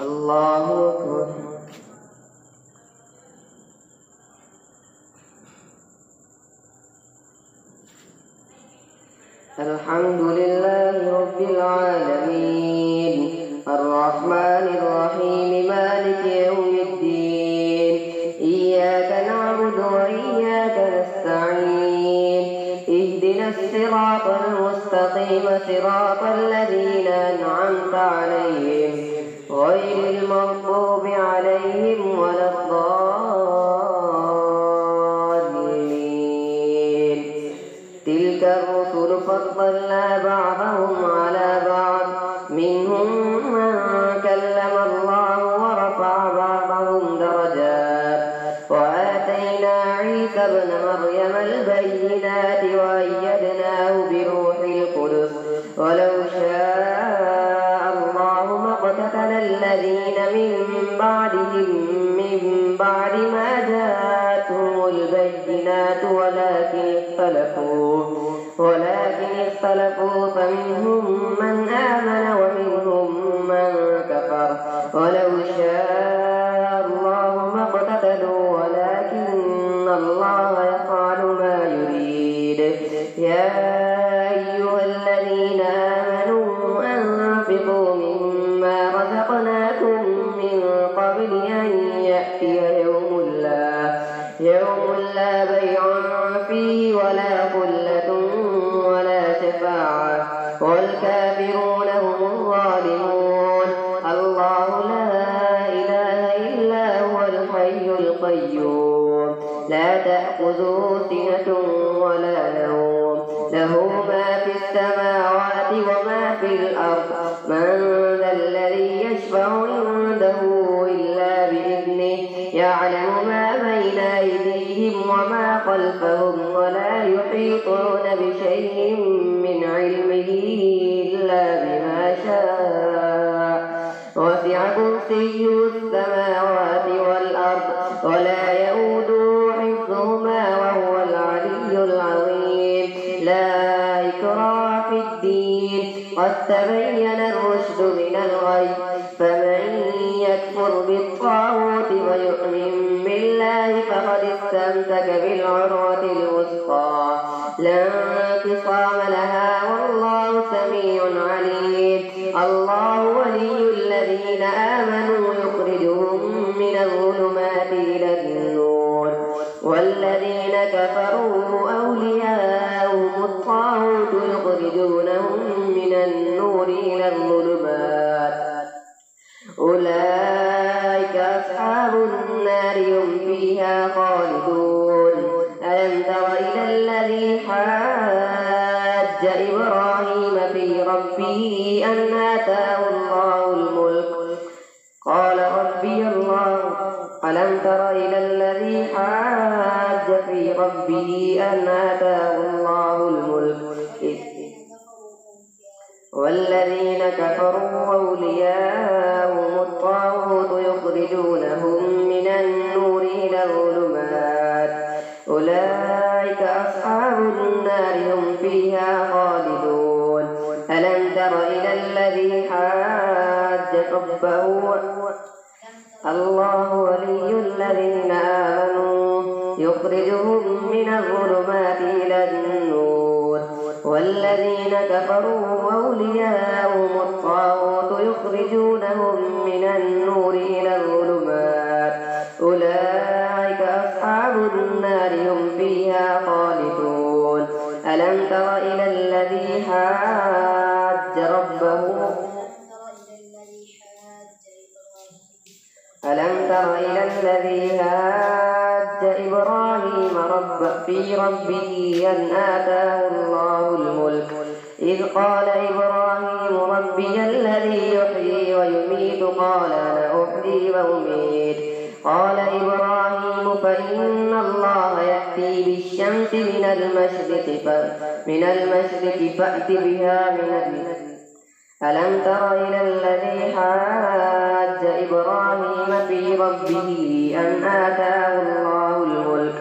الله أكبر. الحمد لله رب العالمين الرحمن الرحيم مالك يوم الدين إياك نعبد وإياك نستعين اهدنا الصراط المستقيم صراط الذين أنعمت عليهم غير المغضوب عليهم ولا الضالين. تلك الرسل فضلنا بعضهم على بعض منهم من كلم الله ورفع بعضهم درجات وآتينا عيسى ابن مريم البينات وأيدناه بروح القدس ولو شاء الله ما اقتتل الذين من بعدهم من بعد ما جاءتهم البينات ولكن اختلفوا فمنهم من آمن ومنهم من كفر ولو شاء الله ما اقتتلوا ولكن الله يفعل ما يريد. يا أيها الذين آمنوا أنفقوا مما رزقناكم من قبل أن يأتي يوم لا بيع فيه ولا خلة ولا شفاعة والكافرون هم الظالمون. الله لا إله إلا هو الحي القيوم لا تأخذه سنة ولا نوم له ما في السماوات وما في الأرض. من ذا الذي يشفع عنده إلا بإذنه يعلم ما بين أيديهم وما خلفهم ولا يحيطون بشيء من علمه إلا بما شاء وسع كرسيه السماوات والأرض ولا يؤوده حفظهما وهو العلي العظيم. لا إكراه في الدين قد تبين الرشد من الغي فمن يكفر بالطاغوت ويؤمن بالله فقد استمسك بالعروة الوثقى لا انفصام لها والله سميع عليم. الله ولي الذين آمنوا يخرجهم من الظلمات إلى النور والذين كفروا أولياءهم الطاغوت يخرجونهم من النور إلى الظلمات أولئك أصحاب النار هم فيها خالدون. ألم تر إلى الذي حاج إبراهيم في ربه أن آتاه الله الملك قال ربي الله. ألم تر إلى الذي حاج في ربه أن آتاه الله الملك والذين كفروا أولياءهم الطاغوت يخرجونهم من النور إلى الظلمات أولئك أصحاب النار هم فيها خالدون. ألم تر إلى الذي حاج ربه. الله ولي الذين آمنوا يخرجهم من الظلمات إلى النور والذين كفروا أولياءهم الطاغوت يخرجونهم من النور إلى الظلمات أولئك أصحاب النار هم فيها خالدون. ألم تر إلى الذي حاج ربه. ألم تر إلى الذي حاج إبراهيم في ربه أن آتاه الله الملك إذ قال إبراهيم ربي الذي يحيي ويميت قال أنا أحيي وأميت قال إبراهيم فإن الله يأتي بالشمس من المشرق فأت بها من المغرب. ألم تر إلى الذي حاج إبراهيم في ربه أن آتاه الله الملك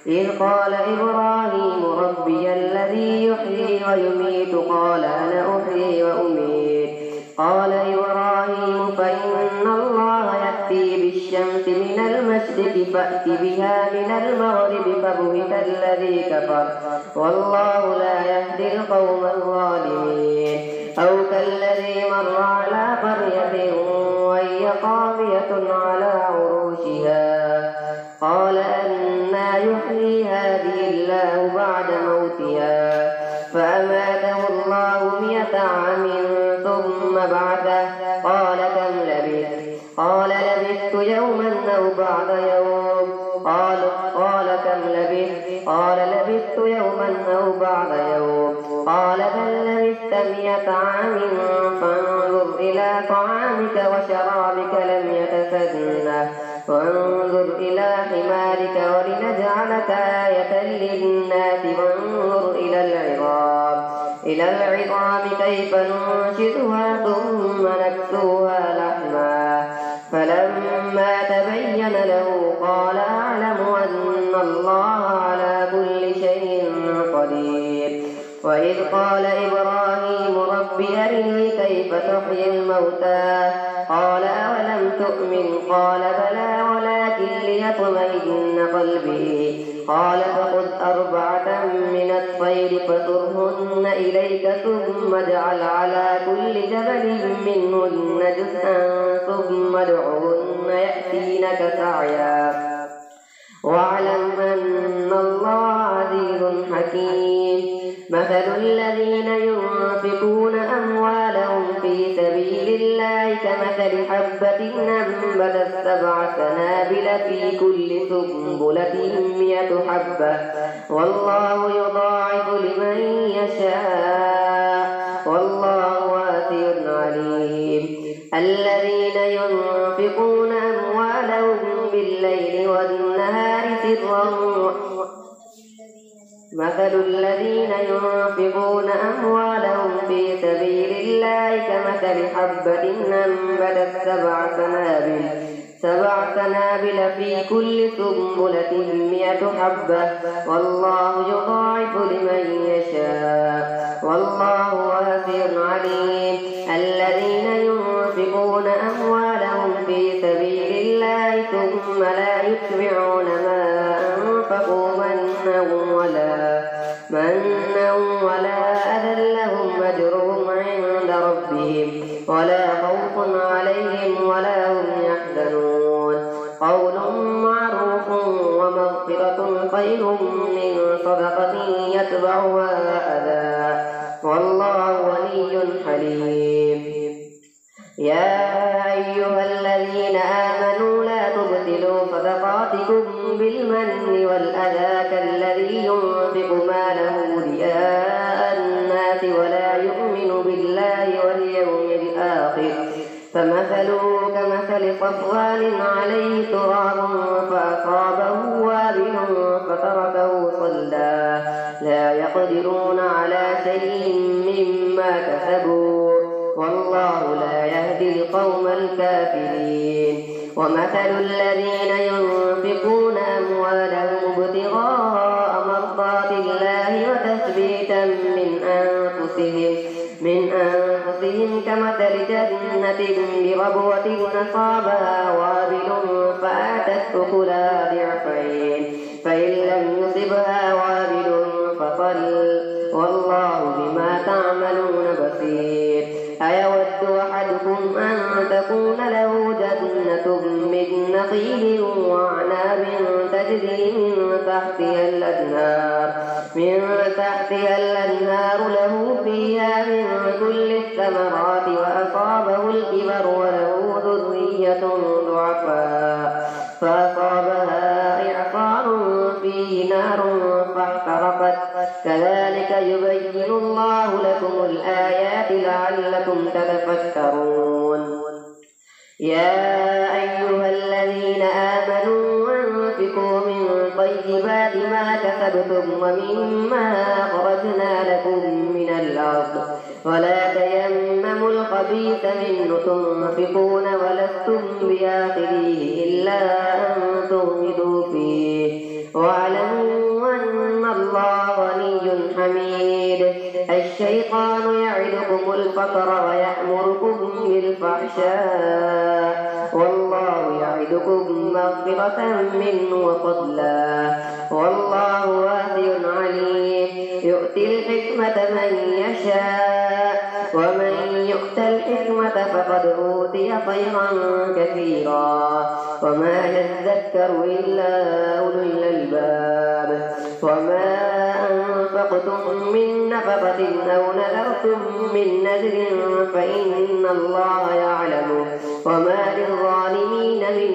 إذ قال إبراهيم ربي الذي يحيي ويميت قال أنا أحيي وأميت قال إبراهيم فإن الله المشرق فأت بها من المغرب فبهت الذي كفر والله لا يهدي القوم الظالمين أو كالذي مر على قرية وهي خاوية على عروشها قال أنى يحيي هذه الله بعد موتها فأماته الله 100 عام ثم بعثه قال كم لبثت قال لبثت يوما أو بعض يوم قال كم لبثت قال لبثت يوما أو بعض يوم قال بل لبثت 100 عام فانظر إلى طعامك وشرابك لم يتسنه وانظر إلى حمارك ولنجعلك آية للناس وانظر إلى العظام كيف ننشدها ثم نكسوها لحما فلما تبين له قال أعلم أن الله على كل شيء قدير وإذ قال إبراهيم رب أرني كيف تحيي الموتى قال أولم تؤمن قال بلى ولكن ليطمئن قلبي قال فخذ 4 من الطير فصرهن إليك ثم اجعل على كل جبل منهن جزءا ثم ادعهن يأتينك سعيا واعلم أن الله عزيز حكيم مثل الذين ينفقون أموالهم في سبيل الله كمثل حبة أنبتت 7 سنابل في كل سنبلة 100 حبة والله يضاعف لمن يشاء والله واسع عليم الذين ينفقون أموالهم بالليل والنهار سرا مثل الذين ينفقون أموالهم في سبيل الله كمثل حبة أنبتت 7 سنابل في كل سنبلة 100 حبة والله يضاعف لمن يشاء والله واسع عليم الذين ينفقون أموالهم في سبيل الله ثم لا يتبعون ما أنفقوا منا ولا أذى لهم أجرهم عند ربهم ولا خوف عليهم ولا هم يحزنون قول معروف ومغفرة خير من صدقة يتبعها أذى والله غني حليم يا أيها الذين آمنوا لا تبطلوا صدقاتكم بالمن والأذى كالذي ينفق ماله رئاء الناس ولا يؤمن بالله واليوم الآخر فمثله كمثل صفوان عليه تراب فأصابه وابل فتركه صلدا لا يقدرون على شيء مما كسبوا والله لا يهدي القوم الكافرين ومثل الذين ينفقون أموالهم ابتغاء مرضات الله وتثبيتا من أنفسهم كمثل جنة بربوة أصابها وابل فآتت أكلها ضعفين فإن لم يصبها وابل فطل والله بما تعملون بصير أيود أحدكم أن تكون له جنة من نخيل وأعناب تجري من تحتها الأنهار له فيها من كل الثمرات وأصابه الكبر وله ذرية ضعفاء فأصابها إعصار فيه نار فاحترقت كذلك يبين الله لكم الآيات لعلكم تتفكرون يا أيها الذين آمنوا أنفقوا من طيبات ما كسبتم ومما أخرجنا لكم من الأرض ولا تيمموا الخبيث منه تنفقون ولستم بآخذيه إلا أن تغمضوا فيه واعلموا أن الله غني حميد الشيطان يعدكم الفقر ويأمركم بالفحشاء والله يعدكم مغفرة منه وفضلا والله واسع عليم يؤتي الحكمة من يشاء ومن يؤت الحكمة فقد أوتي خيرا كثيرا وما يذكر إلا أولو الألباب وما أنفقتم من نفقة أو نذرتم من نذر فإن الله يعلمه وما للظالمين من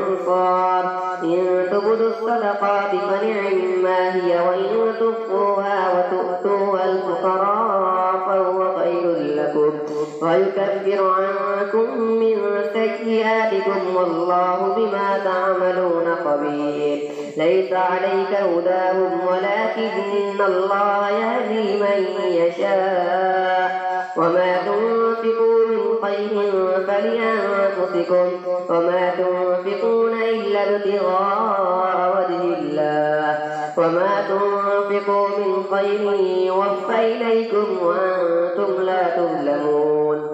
أنصار إن تبدوا الصدقات فنعما هي وإن تخفوها وتؤتوها الفقراء فهو خير لكم ويكفر عنكم من سيئاتكم والله بما تعملون خبير ليس عليك هداهم ولكن الله يهدي من يشاء وما تنفقوا من خير فلأنفسكم وما تنفقون إلا ابتغاء وجه الله وما تنفقوا من خير يوفى إليكم وأنتم لا تظلمون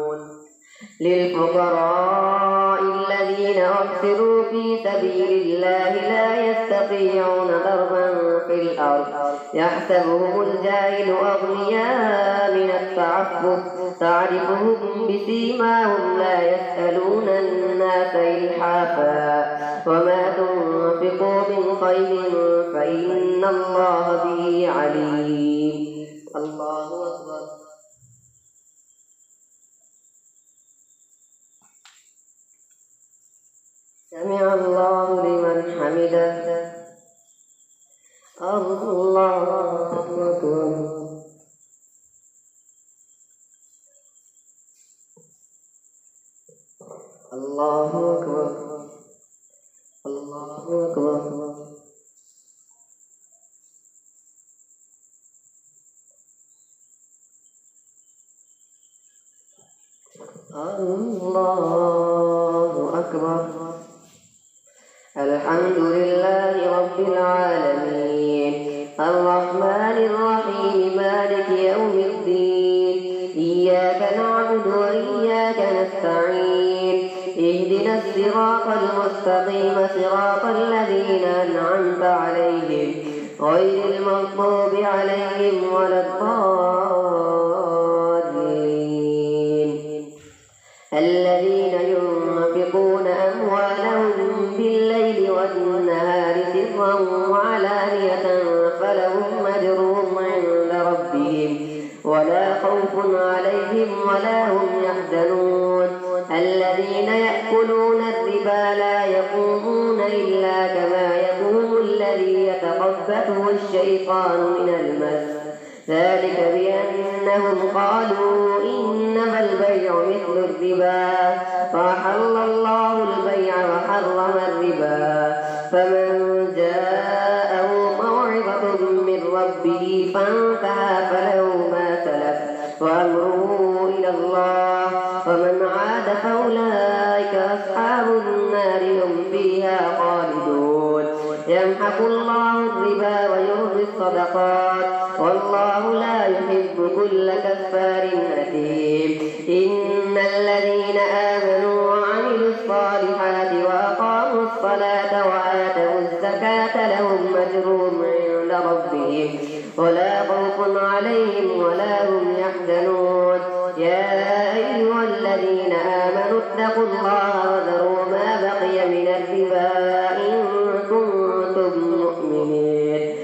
للفقراء الذين أحصروا في سبيل الله لا يستطيعون ضربا في الأرض يحسبهم الجاهل أغنياء من التعفف تعرفهم بسيماهم لا يسألون الناس إلحافا وما تنفقوا من خير فإن الله به عليم الله أكبر سمع الله لمن حمده الله أكبر الله أكبر الله أكبر الله أكبر الحمد لله رب العالمين الرحمن الرحيم مالك يوم الدين إياك نعبد وإياك نستعين اهدنا الصراط المستقيم صراط الذين أنعمت عليهم غير المغضوب عليهم ولا الضالين الذين ينفقون أموالهم بالليل والنهار سرا وعلانية فلهم أجرهم عند ربهم ولا خوف عليهم ولا هم يحزنون الذين يأكلون الربا لا يقومون إلا كما يقوم الذي يتخبطه الشيطان من المس ذلك بأنهم قالوا إنما البيع مثل الربا فأحل الله البيع وحرم الربا فمن جاءه موعظة من ربه فانتهى فله ما سلف وأمره إلى الله ومن عاد فأولئك أصحاب النار هم فيها خالدون يمحق الله الربا ويربي الصدقات والله لا يحب كل كفار أثيم إن الذين آمنوا وعملوا الصالحات وأقاموا الصلاة وآتوا الزكاة لهم أجرهم عند ربهم ولا خوف عليهم ولا هم يحزنون يا أيها الذين آمنوا اتقوا الله وذروا ما بقي من الربا إن كنتم مؤمنين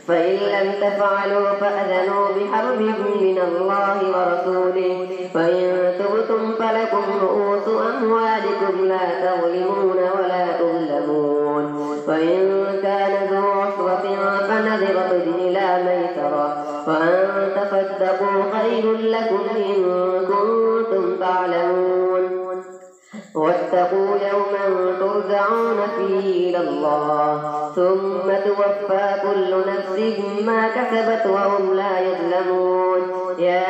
فإن لم تفعلوا فأذنوا بحرب من الله ورسوله فإن تبتم فلكم رؤوس أموالكم لا تظلمون ولا تظلمون وإن كان ذو عسرة فنظرة إلى ميسرة وأن تصدقوا خير لكم إن كنتم تعلمون واتقوا يوما ترجعون فيه إلى الله ثم توفى كل نفس ما كسبت وهم لا يظلمون يا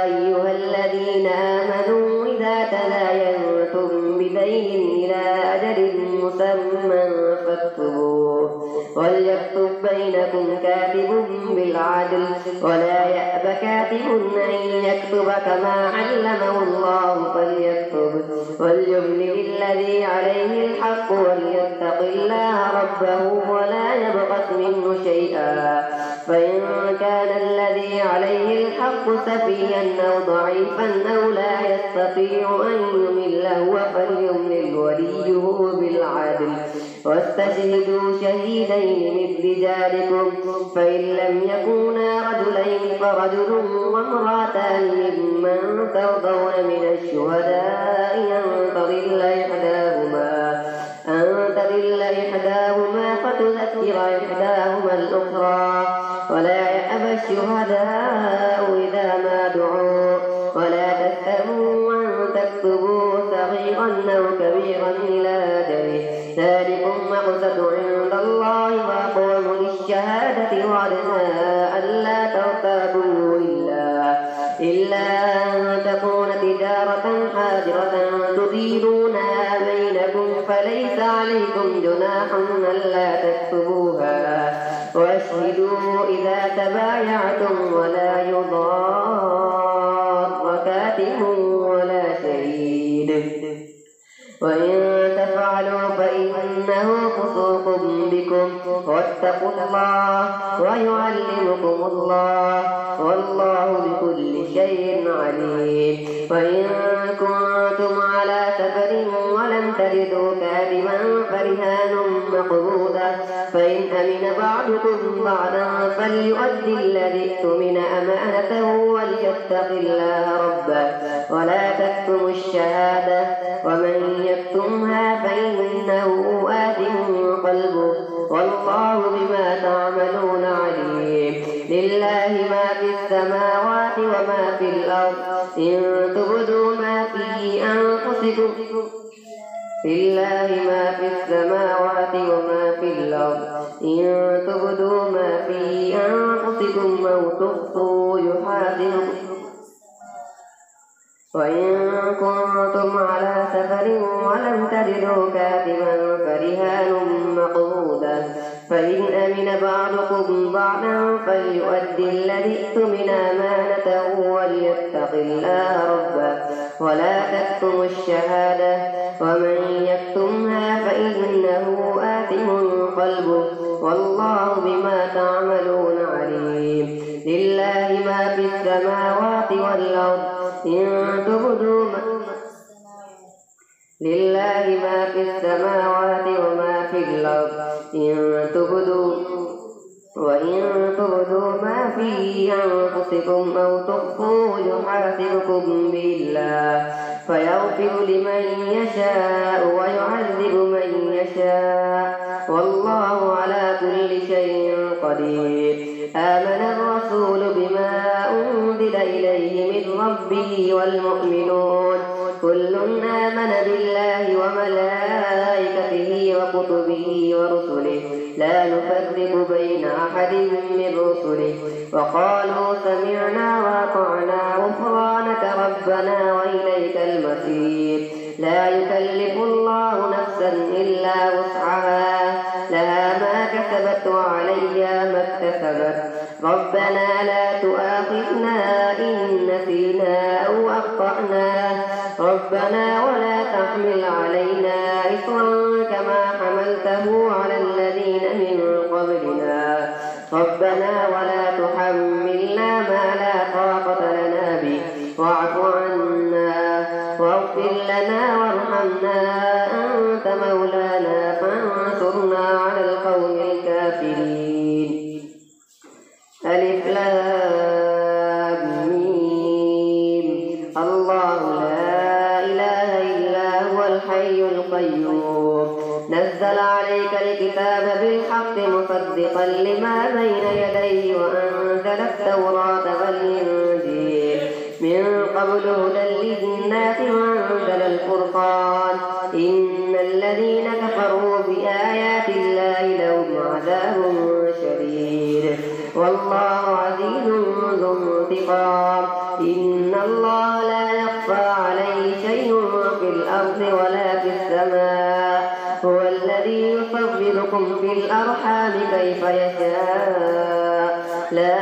أيها الذين آمنوا إذا تداينتم بدين إلى أجل مسمى فاكتبوه وليكتب بينكم كاتب بالعدل ولا يأب كاتب أن يكتب كما علمه الله فليكتب وليملل الذي عليه الحق وليتق الله ربه ولا يبخس منه شيئا فإن كان الذي عليه الحق سفيها أو ضعيفا أو لا يستطيع أن يمل هو فليملل وليه بالعدل واستشهدوا شهيدين من رجالكم فإن لم يكونا رجلين فرجل وامرأتان ممن ترضون من الشهداء أن تضل إحداهما فتذكر إحداهما الأخرى ولا يأبى الشهداء إذا ما دعوا ولا تسأموا أن تكتبوا صغيرا أو كبيرا إلى أجله ذلكم مقسط عند الله وأقوم للشهادة وأدنى ألا ترتابوا إلا أن تكون تجارة حاضرة تديرونها بينكم فليس عليكم جناح ألا تكتبوها واشهدوا إذا تبايعتم ولا يضار كاتب ولا شهيد وإن تفعلوا فإنه فسوق بكم واتقوا الله ويعلمكم الله والله بكل شيء عليم وإن كنتم على سفر ولم تجدوا كاتبا فرهان مقبوضة فإن أمن بعضكم بعضا فليؤدي الذي اؤتمن أمانته وليتق الله ربه ولا تكتموا الشهادة ومن يكتمها فإنه آثم قلبه والله بما تعملون عليم لله ما في السماوات وما في الأرض إن تبدوا ما في أنفسكم لله ما في السماوات وما في الأرض إن تبدوا ما في أنفسكم أو تخفوا يحاسبكم وإن كنتم على سفر ولم تجدوا كاتبا فرهان مقبوضة فإن أمن بعضكم بعضا فليؤدي الذي اؤتمن أمانته وليتق الله ربه ولا تكتموا الشهادة ومن يكتمها فإنه آثم قلبه والله بما تعملون عليم لله ما في السماوات والأرض إن تبدوا لله ما في السماوات وما في الأرض وإن تبدوا ما في أنفسكم أو تخفوه يحاسبكم بالله فيغفر لمن يشاء ويعذب من يشاء والله على كل شيء قدير آمن الرسول بما أنزل إليه من ربه والمؤمنون كل آمن بالله وملائكته وكتبه ورسله لا نفرق بين أحد من رسله وقالوا سمعنا وأطعنا غفرانك ربنا وإليك المصير لا يكلف الله نفسا إلا وسعها لها ما كسبت وعليها ما اكتسبت ربنا لا تؤاخذنا إن نسينا أو أخطأنا ربنا ولا تحمل علينا إصرا كما حملته على الذين من قبلنا ربنا ولا تحملنا ما لا طاقة لنا به واعف عنا واغفر لنا وارحمنا أنت مولانا فانصرنا على القوم الكافرين ألف لام ميم الله لا إله إلا هو الحي القيوم نزل عليك الكتاب بالحق مصدقا لما بين يديه وأنزل التوراة والإنجيل من قبل هدى للناس وأنزل الفرقان إن الذين كفروا بآيات الله لهم عذاب شديد والله عزيز ذو انتقام إن الله لا يخفى عليه شيء في الأرض ولا في السماء هو الذي يصوركم يصوركم في الأرحام كيف يشاء لا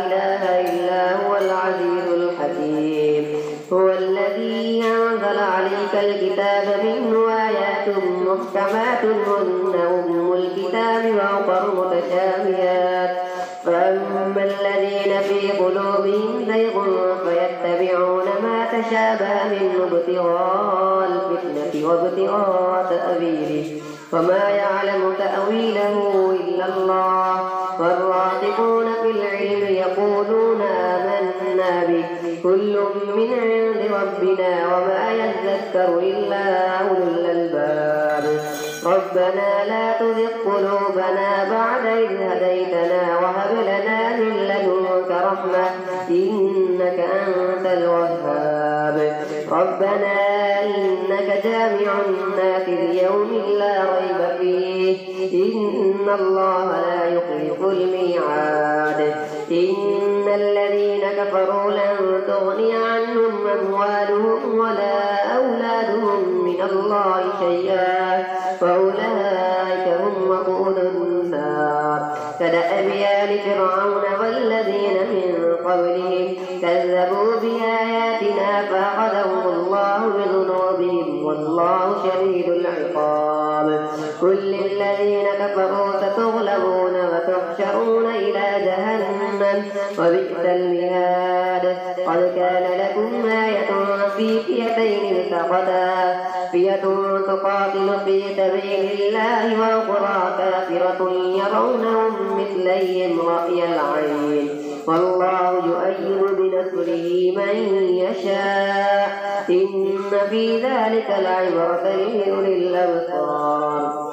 إله إلا هو العزيز الحكيم هو الذي أنزل عليك الكتاب منه آيات محكمات هن أم الكتاب وأخر متشابهات فأما الذين في قلوبهم زيغ فيتبعون ما تشابه منه ابتغاء الفتنة وابتغاء تأويله وما يعلم تأويله إلا الله والراسخون في العلم يقولون آمنا به كل من عند ربنا وما يذكر إلا أولو الألباب ربنا لا تزغ قلوبنا بعد إذ هديتنا وهب لنا من لدنك رحمة إنك أنت الوهاب ربنا إنك جامع الناس ليوم لا ريب فيه إن الله لا يخلف الميعاد إن الذين كفروا لن تغني عنهم أموالهم ولا أولادهم من الله شيئا فأولئك هم وقود النار كدأب آل فرعون والذين من قبلهم كذبوا بآياتنا فأخذهم الله بذنوبهم والله شديد العقاب كل الذين كفروا ستغلبون وتحشرون إلى جهنم وبئس المهاد قد كان لكم آية في فئتين التقتا فئة تقاتل في سبيل الله وأخرى كافرة يرونهم مثليهم رأي العين والله يؤيد بنصره من يشاء إن في ذلك لعبرة لأولي الأبصار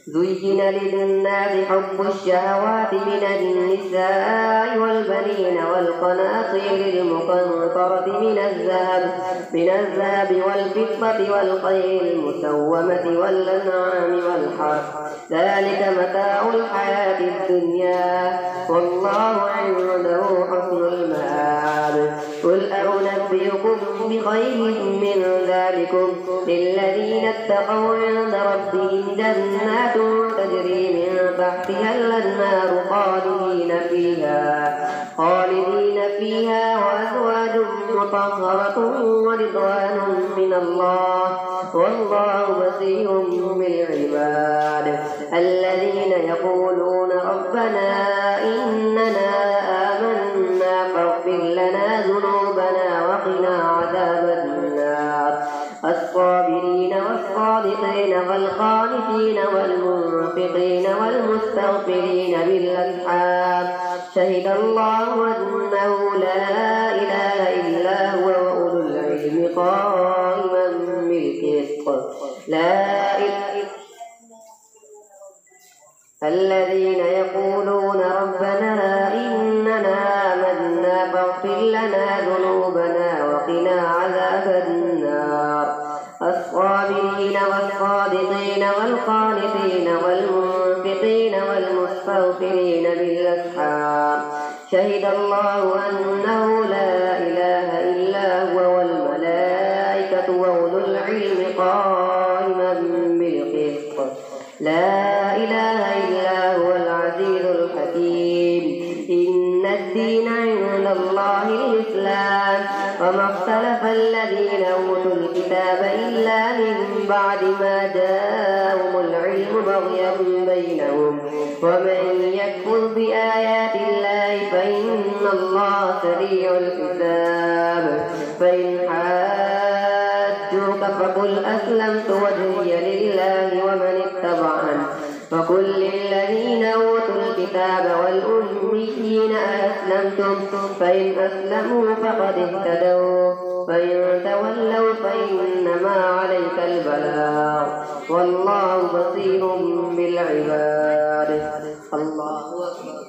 زين للناس حب الشهوات من النساء والبنين والقناطير المقنطرة من الذهب والفضة والخيل المسومة والأنعام والحرث ذلك متاع الحياة الدنيا والله عنده حسن المآب قل أنبئكم بخير من ذلكم للذين اتقوا عند ربهم جنات تجري من تحتها الأنهار خالدين فيها وأزواج مطهرة ورضوان من الله والله بصير بالعباد الذين يقولون ربنا إننا آمنا فاغفر لنا ذنوبنا وقنا عذاب النار الصابرين والصادقين والقانتين والمنفقين والمستغفرين بالأسحار شهد الله أنه لا إله إلا هو وأولو العلم قائما بالقسط لا إله الذين يقولون ربنا إننا آمنا فاغفر لنا ذنوبنا وقنا عذاب النار الصابرين والصادقين والقانتين والمنفقين والمستغفرين بالأسحار شهد الله أنه لا إله إلا هو والملائكة وأولو العلم قائما بالقسط لا إله إلا هو العزيز الحكيم إن الدين عند الله الإسلام وما اختلف الذين أوتوا الكتاب إلا من بعد ما جاءهم العلم بغيا بينهم ومن يكفر بآيات الله فإن الله سريع الحساب فإن حاجوك فقل أسلمت وجهي لله ومن اتبعني وقل للذين أوتوا الكتاب والأميين أسلمتم فإن أسلموا فقد اهتدوا فإن تولوا فإنما عليك البلاغ والله بصير بالعباد الله أكبر.